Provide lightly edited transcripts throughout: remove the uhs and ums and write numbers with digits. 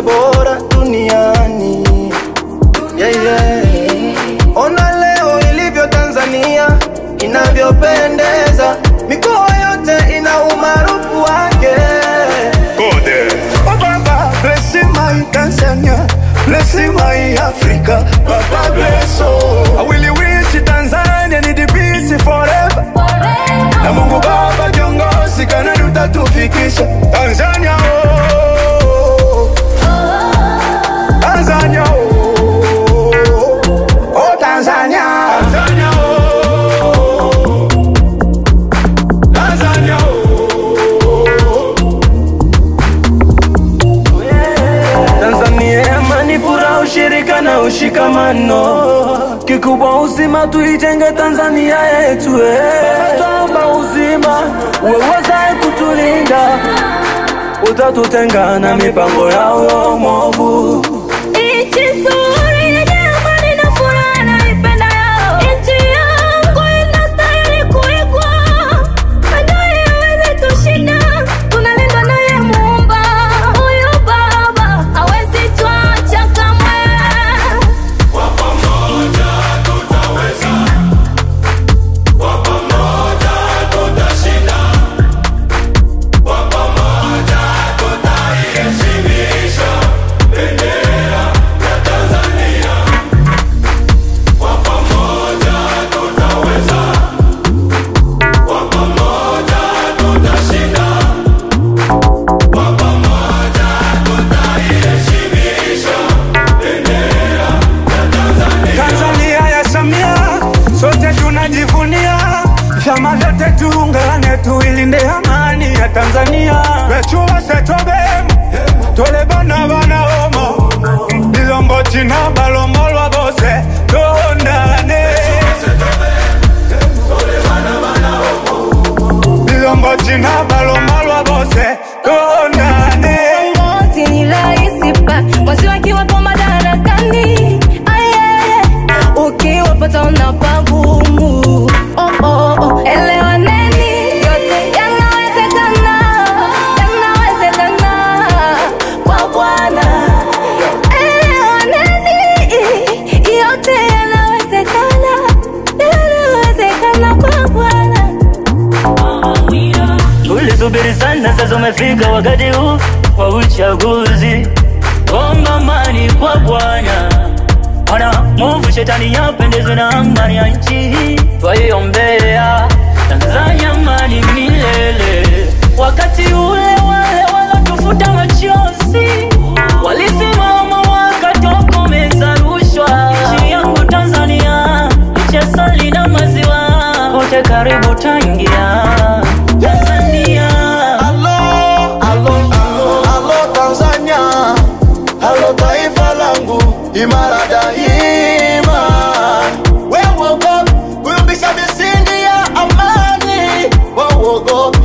zote bora duniani. Ona leo ilivyo Tanzania inavyopendeza, mikoa yote ina umaarufu wake. Oh Baba, bless my Tanzania, bless my Africa, Baba bless all. I will wish Tanzania need peace forever. Na Mungu Baba kiongozi kana tutatufikisha Tanzania oh. Tanzania oh. Oh Tanzania. Tanzania oh. Tanzania oh. Tanzania amani, furaha, ushirika na ushikamano. Kikubwa uzima tuijenge Tanzania yetu. Tuomba uzima uwezaye kutulinda, utatutenga na mipango yao mwovu. Nchi nzuri yenye amani na furaha naipenda yao. Nchi yangu inastahili kuigwa. Adui hawezi tushinda, tunalindwa naye Muumba. Huyu Baba hawezi tuacha kamwe. Kwa pamoja tutaweza, kwa pamoja tutashinda, kwa pamoja tutaiheshimisha bendera ya Tanzania. Kwa pamoja tutaweza, kwa pamoja tutashinda, kwa pamoja tutaiheshimisha bendera ya Tanzania. Tanzania ya Samia, sote tunajivunia. Vyama vyote tuungane tuilinde amani ya Tanzania. Bechuwa setobemu, tole bana bana homo. Bilombo china balomolwa bose, tuondane. Bilombo china balomolwa bose, tuondane. Uongozi ni rahisi pa mwezi wakiwa kwa madarakani. Ukiwapata unapagumu. Elewaneni, yote yanawezekana. Yanawezekana kwa Bwana. Elewaneni, yote yanawezekana. Yanawezekana kwa Bwana. Tulisubiri sana, sasa umefika wakati huu wa uchaguzi. Omba amani kwa Bwana, ana mwovu shetani yapendezwe na amani ya nchi hii. Twaiombea Tanzania amani milele. Wakati ule wale walatufuta machozi walisimama wakatokomeza rushwa. Nchi yangu Tanzania, nchi ya asali na maziwa, kote karibu tangia Tanzania. Alo Tanzania, alo taifa langu imara daima. Wewe uogopi kuyumbisha misingi ya amani, wewe uogopi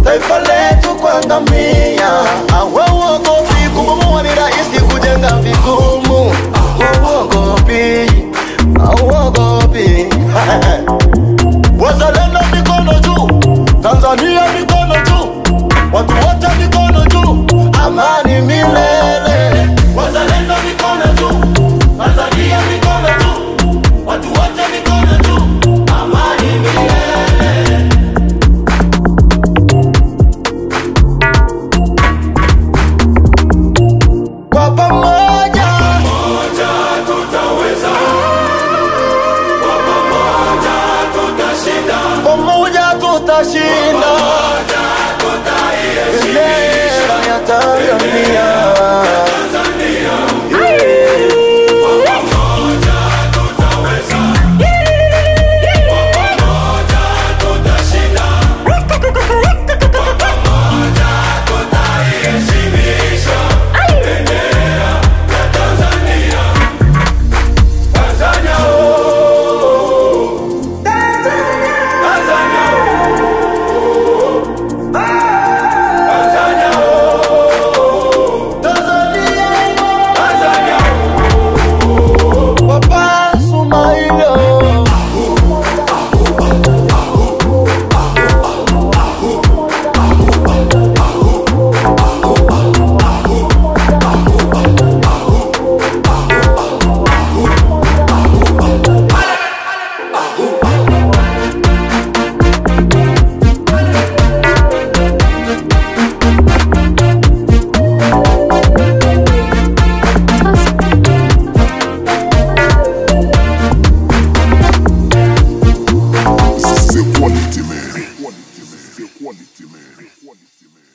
taifa letu kuangamia. Wewe uogopi kubomoa ni rahisi kujenga vigumu. Uogopi, uogopi. Wazalendo mikono juu, Tanzania mikono juu, watu wote mikono juu, amani milele. Wazalendo mikono juu, Tanzania mikono juu, watu wote mikono juu, amani milele. Kwa pamoja tutaweza, kwa pamoja man.